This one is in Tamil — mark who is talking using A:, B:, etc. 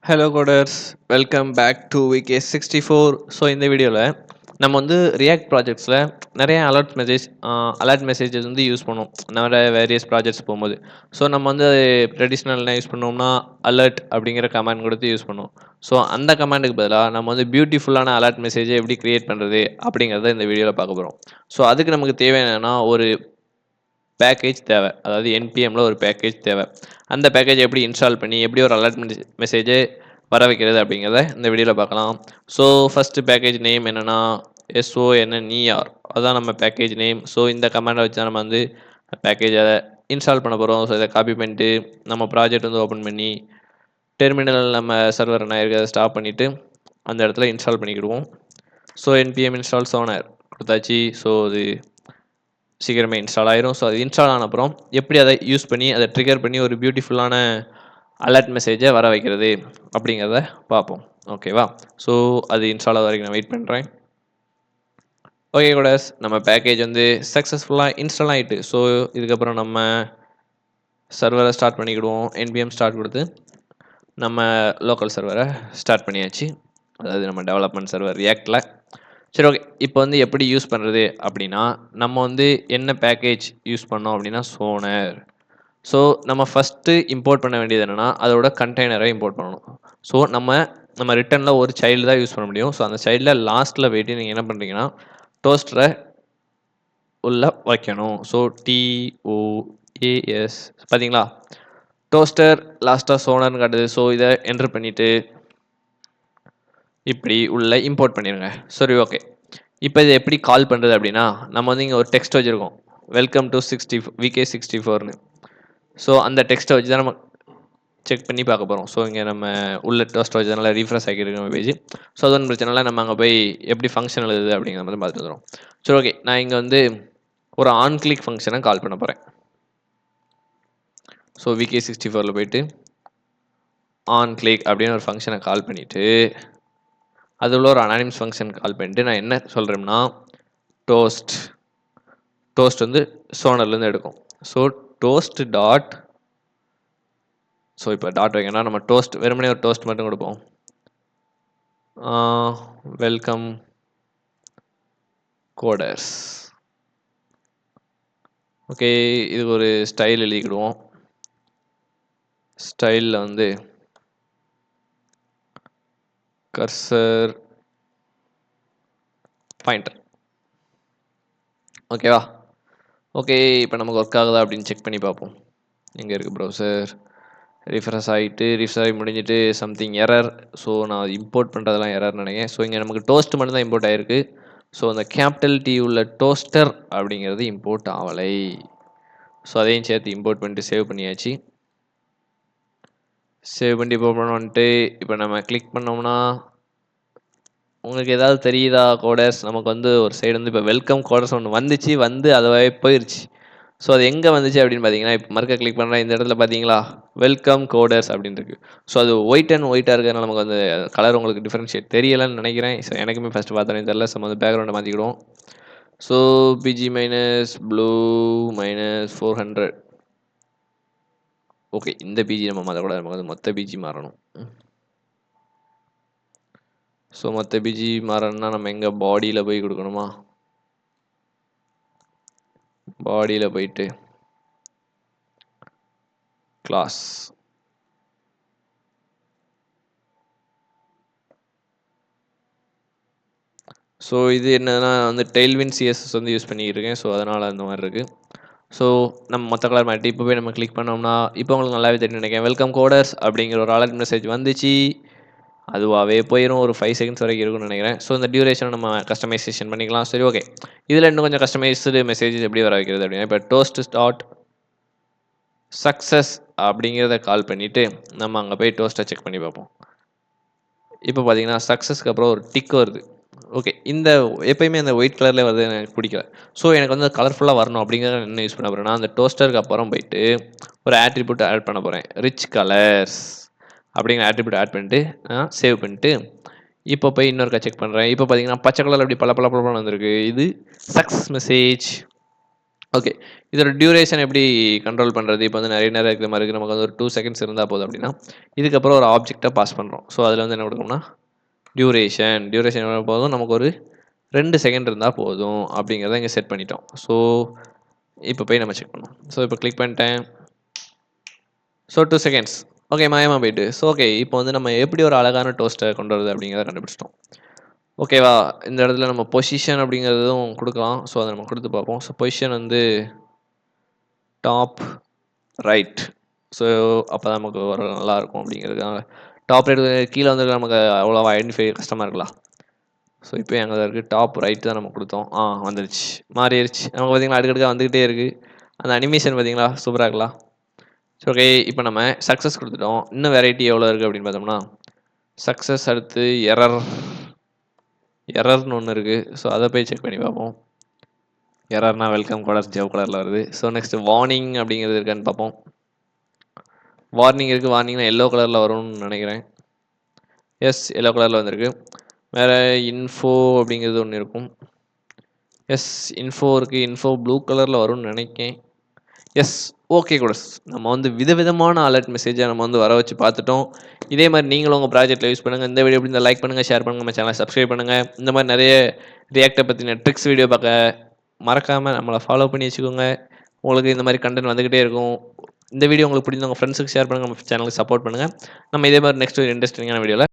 A: Hello coders, welcome back to VK64. So இந்த வீடியோவில் நம்ம வந்து ரியாக்ட் ப்ராஜெக்ட்ஸில் நிறைய அலர்ட் மெசேஜஸ் வந்து யூஸ் பண்ணுவோம் நிறைய வேரியஸ் ப்ராஜெக்ட்ஸ் போகும்போது. ஸோ நம்ம வந்து ட்ரெடிஷ்னல் யூஸ் பண்ணோம்னா அலர்ட் அப்படிங்கிற கமாண்ட் கொடுத்து யூஸ் பண்ணுவோம். ஸோ அந்த கமாண்டுக்கு பதிலாக நம்ம வந்து பியூட்டிஃபுல்லான அலர்ட் மெசேஜை எப்படி க்ரியேட் பண்ணுறது அப்படிங்கிறத இந்த வீடியோவில் பார்க்க போகிறோம். ஸோ அதுக்கு நமக்கு தேவையான ஒரு பேக்கேஜ் தேவை, அதாவது என்பிஎம்மில் ஒரு பேக்கேஜ் தேவை. அந்த பேக்கேஜ் எப்படி இன்ஸ்டால் பண்ணி எப்படி ஒரு அலர்ட் மெசேஜை வர வைக்கிறது அப்படிங்கிறத இந்த வீடியோவில் பார்க்கலாம். ஸோ ஃபஸ்ட்டு பேக்கேஜ் நேம் என்னென்னா SONNER, அதுதான் நம்ம பேக்கேஜ் நேம். ஸோ இந்த கமாண்டை வச்சு நம்ம வந்து பேக்கேஜை இன்ஸ்டால் பண்ண போகிறோம். ஸோ இதை காப்பி பண்ணிட்டு நம்ம ப்ராஜெக்ட் வந்து ஓப்பன் பண்ணி டெர்மினல் நம்ம சர்வர் என்ன இருக்கிறத ஸ்டாப் பண்ணிவிட்டு அந்த இடத்துல இன்ஸ்டால் பண்ணிக்கிடுவோம். ஸோ npm install sonar கொடுத்தாச்சு. ஸோ அது சீக்கிரமே இன்ஸ்டால் ஆயிரும். ஸோ அது இன்ஸ்டால் ஆன அப்புறம் எப்படி அதை யூஸ் பண்ணி அதை ட்ரிகர் பண்ணி ஒரு பியூட்டிஃபுல்லான அலர்ட் மெசேஜை வர வைக்கிறது அப்படிங்கிறத பார்ப்போம். ஓகேவா? ஸோ அது இன்ஸ்டால் ஆகிற வரைக்கும் நான் வெயிட் பண்ணுறேன். ஓகே கூடஸ், நம்ம பேக்கேஜ் வந்து சக்ஸஸ்ஃபுல்லாக இன்ஸ்டால் ஆகிட்டு. ஸோ இதுக்கப்புறம் நம்ம சர்வரை ஸ்டார்ட் பண்ணிக்கிடுவோம். npm ஸ்டார்ட் கொடுத்து நம்ம லோக்கல் சர்வரை ஸ்டார்ட் பண்ணியாச்சு, அதாவது நம்ம டெவலப்மெண்ட் சர்வர் ரியாக்டில். சரி, ஓகே. இப்போ வந்து எப்படி யூஸ் பண்ணுறது அப்படின்னா, நம்ம வந்து என்ன பேக்கேஜ் யூஸ் பண்ணோம் அப்படின்னா சோனர். ஸோ நம்ம ஃபஸ்ட்டு இம்போர்ட் பண்ண வேண்டியது என்னென்னா அதோட கண்டெய்னரை இம்போர்ட் பண்ணணும். ஸோ நம்ம ரிட்டனில் ஒரு சைல்டு தான் யூஸ் பண்ண முடியும். ஸோ அந்த சைல்டில் லாஸ்ட்டில் போய்ட்டு நீங்கள் என்ன பண்ணுறீங்கன்னா டோஸ்டரை உள்ள வைக்கணும். ஸோ TOAS பார்த்தீங்களா, டோஸ்டர் லாஸ்ட்டாக சோனர்னு காட்டுது. ஸோ இதை என்ட்ரு பண்ணிவிட்டு இப்படி உள்ள இம்போர்ட் பண்ணிடுங்க. சரி, ஓகே. இப்போ இதை எப்படி கால் பண்ணுறது அப்படின்னா, நம்ம வந்து இங்கே ஒரு டெக்ஸ்ட் வச்சுருக்கோம், வெல்கம் டு VK64ன்னு. ஸோ அந்த டெக்ஸ்ட்டை வச்சு தான் நம்ம செக் பண்ணி பார்க்க போகிறோம். ஸோ இங்கே நம்ம உள்ள டோஸ்ட் வச்சதுனால ரீஃப்ரெஷ் ஆகிருக்கு நம்ம பேஜ். ஸோ அது ஒன்றும் பிரச்சனை இல்லை, நம்ம அங்கே போய் எப்படி ஃபங்க்ஷன் எழுதுது அப்படிங்கிற மாதிரி பார்த்துட்டு வந்துடும். சரி, ஓகே. நான் இங்கே வந்து ஒரு ஆன் கிளிக் ஃபங்க்ஷனை கால் பண்ண போகிறேன். ஸோ VK64ல் போயிட்டு ஆன் கிளிக் அப்படின்னு ஒரு ஃபங்க்ஷனை கால் பண்ணிவிட்டு அது உள்ள ஒரு அனானிம்ஸ் ஃபங்க்ஷன் கால் பண்ணிட்டு நான் என்ன சொல்கிறேன்னா டோஸ்ட் வந்து சோனர்லேருந்து எடுக்கும். ஸோ டோஸ்ட் டாட், ஸோ இப்போ டாட் வைக்கணும்னா நம்ம டோஸ்ட் வெறுமனே ஒரு டோஸ்ட் மட்டும் கொடுப்போம். Welcome coders. ஓகே, இது ஒரு ஸ்டைல் எழுதிக்கிடுவோம். ஸ்டைலில் வந்து கர்சர் பாயிண்டர். ஓகேவா? ஓகே, இப்போ நமக்கு ஒர்க் ஆகுதா அப்படின்னு செக் பண்ணி பார்ப்போம். எங்கே இருக்குது ப்ரௌசர்? ரிஃப்ரெஷ் ஆகிட்டு முடிஞ்சிட்டு சம்திங் எரர். ஸோ நான் இம்போர்ட் பண்ணுறதெல்லாம் எரர்னு நினைக்கிறேன். ஸோ இங்கே நமக்கு டோஸ்ட் மட்டும் தான் இம்போர்ட் ஆகிருக்கு. ஸோ அந்த கேபிட்டல் T உள்ள டோஸ்டர் அப்படிங்கிறது இம்போர்ட் ஆகலை. ஸோ அதையும் சேர்த்து இம்போர்ட் பண்ணிட்டு சேவ் பண்ணியாச்சு. சேவ் பண்ணி வந்துட்டு இப்போ நம்ம கிளிக் பண்ணோம்னா உங்களுக்கு ஏதாவது தெரியுதா கோடர்ஸ்? நமக்கு வந்து ஒரு சைடு வந்து இப்போ வெல்கம் கோடர்ஸ் ஒன்று வந்து அதுவே போயிடுச்சு. ஸோ அது எங்கே வந்துச்சு அப்படின்னு பார்த்தீங்கன்னா, இப்போ மறுக்க கிளிக் பண்ணுறேன், இந்த இடத்துல பார்த்தீங்களா வெல்கம் கோடர்ஸ் அப்படின்னு இருக்கு. ஸோ அது ஒயிட்டாக இருக்கிறதுனால நமக்கு வந்து கலர் உங்களுக்கு டிஃப்ரென்ஷியேட் தெரியலைன்னு நினைக்கிறேன். ஸோ எனக்குமே ஃபஸ்ட்டு பார்த்தோன்னே தெரியல. ஸோ வந்து பேக்ரவுண்டை மாற்றிக்கிடுவோம். So PG minus blue minus 400. Okay, இந்த பிஜி நம்ம மாற்றக்கூடாது, நமக்கு வந்து மொத்த பிஜி மாறணும். ஸோ மற்ற பிஜி மாறணும்னா நம்ம எங்கே பாடியில் போய் கொடுக்கணுமா? பாடியில் போயிட்டு கிளாஸ். ஸோ இது என்னன்னா வந்து டெய்ல்வின் சிஎஸ்எஸ் வந்து யூஸ் பண்ணிக்கிட்டு இருக்கேன். ஸோ அதனால் அந்த மாதிரி இருக்குது. ஸோ நம்ம மொத்த கலர் மாட்டி இப்போ போய் நம்ம கிளிக் பண்ணோம்னா இப்போ உங்களுக்கு நல்லாவே தெரியும் நினைக்கிறேன், வெல்கம் கோடர்ஸ் அப்படிங்கிற ஒரு அலர்ட் மெசேஜ் வந்துச்சு. அதுவாகவே போயிடும், ஒரு 5 செகண்ட்ஸ் வரைக்கும் இருக்குன்னு நினைக்கிறேன். ஸோ இந்த டியூரேஷனை நம்ம கஸ்டமைசேஷன் பண்ணிக்கலாம். சரி, ஓகே. இதில் இன்னும் கொஞ்சம் கஸ்டமைஸ்டு மெசேஜஸ் எப்படி வர வைக்கிறது அப்படின்னா, இப்போ டோஸ்ட் ஸ்டார்ட் சக்ஸஸ் அப்படிங்கிறத கால் பண்ணிவிட்டு நம்ம அங்கே போய் டோஸ்ட்டை செக் பண்ணி பார்ப்போம். இப்போ பார்த்தீங்கன்னா சக்ஸஸ்க்கு அப்புறம் ஒரு டிக் வருது. ஓகே, இந்த எப்பயுமே அந்த ஒயிட் கலரில் வருது எனக்கு பிடிக்கல. ஸோ எனக்கு வந்து கலர்ஃபுல்லாக வரணும் அப்படிங்கிறத என்ன யூஸ் பண்ண போகிறேன்னா, அந்த டோஸ்டருக்கு அப்புறம் போயிட்டு ஒரு ஆட்ரிபியூட் ஆட் பண்ண போகிறேன், ரிச் கலர்ஸ் அப்படிங்கிற ஆட்ரிபியூட் ஆட் பண்ணிட்டு சேவ் பண்ணிட்டு இப்போ போய் இன்னொருக்கா செக் பண்ணுறேன். இப்போ பார்த்தீங்கன்னா பச்சை கலர் அப்படி பல பல பலன்னு வந்திருக்கு. இது சக்ஸஸ் மெசேஜ். ஓகே. இதோட டியூரேஷன் எப்படி கண்ட்ரோல் பண்றது? இப்போ வந்து நெறைய நேரம் இருக்கிற மாரி இருக்கு. நமக்கு வந்து ஒரு 2 செகண்ட்ஸ் இருந்தா போதும் அப்படின்னா, இதுக்கப்புறம் ஒரு ஆப்ஜெக்ட்ட பாஸ் பண்றோம். ஸோ அதில வந்து என்ன குடுக்கணும்னா, டியூரேஷன் எவ்வளோ போதும்? நமக்கு ஒரு 2 செகண்ட் இருந்தா போதும் அப்படிங்கிறத இங்க செட் பண்ணிட்டோம். ஸோ இப்போ போய் நம்ம செக் பண்ணுவோம். ஸோ இப்போ கிளிக் பண்ணிட்டேன். So 2 seconds. ஓகே மாயமா போயிட்டு. ஸோ ஓகே இப்போ வந்து நம்ம எப்படி ஒரு அழகான டோஸ்ட்ட கொண்டு வரது அப்படிங்கிறத கண்டுபிடிச்சிட்டோம். ஓகேவா? இந்த இடத்துல நம்ம பொசிஷன் அப்படிங்கிறதும் குடுக்கலாம். ஸோ அத நம்ம குடுத்து பார்ப்போம். ஸோ பொசிஷன் வந்து டாப் ரைட். ஸோ அப்பதான் நமக்கு ஒரு நல்லாயிருக்கும் அப்படிங்கிறதுக்காக. டாப் ரைட் கீழ வந்து நமக்கு அவ்வளவா ஐடென்டிஃபை கஷ்டமா இருக்குல்ல. ஸோ இப்போ எங்க இருக்கு டாப் ரைட் தான் நம்ம குடுத்தோம். வந்துருச்சு. மாறிருச்சு. நமக்கு பார்த்தீங்களா அடுக்கடுக்கா வந்துகிட்டே இருக்கு. அந்த அனிமேஷன் பார்த்தீங்களா? சூப்பரா இருக்குல்ல. சரி ஓகே. இப்போ நம்ம சக்சஸ் குடுத்துட்டோம். இன்னும் வெரைட்டி எவ்வளோ இருக்கு அப்படின்னு பார்த்தோம்னா, சக்சஸ் அடுத்து எரர்ன்னு ஒண்ணு இருக்கு. ஸோ அத போய் செக் பண்ணி பார்ப்போம். எரர்னா வெல்கம் கோடர் ஜவ் கலர்ல வருது. ஸோ நெக்ஸ்ட் வார்னிங் அப்படிங்கிறது இருக்கான்னு பார்ப்போம். வார்னிங் இருக்கு. வார்னிங்னா எல்லோ கலர்ல வரும்னு நினைக்கிறேன். எஸ் எல்லோ கலர்ல வந்திருக்கு. வேற இன்ஃபோ அப்படிங்கிறது ஒண்ணு இருக்கும். எஸ் இன்ஃபோ இருக்கு. இன்ஃபோ ப்ளூ கலர்ல வரும்னு நினைக்கேன். S okay கூடஸ். நம்ம வந்து விதவிதமான அலர்ட் மெசேஜ நம்ம வந்து வர வச்சு பார்த்துட்டோம். இதே மாரி நீங்களும் உங்க ப்ராஜெக்ட்ல யூஸ் பண்ணுங்க. இந்த வீடியோ எப்படி இருந்தா லைக் பண்ணுங்க, ஷேர் பண்ணுங்க, நம்ம சேனலை சப்ஸ்கிரைப் பண்ணுங்க. இந்த மாரி நெறைய ரியாக்ட்ட பத்தின ட்ரிக்ஸ் வீடியோ பார்க்க மறக்காம நம்மள ஃபாலோ பண்ணி வச்சுக்கோங்க. உங்களுக்கு இந்த மாரி கன்டென்ட் வந்துகிட்டே இருக்கும். இந்த வீடியோ உங்களுக்கு பிடிச்சிருந்தா உங்க ஃப்ரெண்ட்ஸுக்கு ஷேர் பண்ணுங்க. நம்ம சேனலுக்கு சப்போர்ட் பண்ணுங்க. நம்ம இதே மாரி நெக்ஸ்ட் ஒரு இன்ட்ரஸ்டிங்கான வீடியோல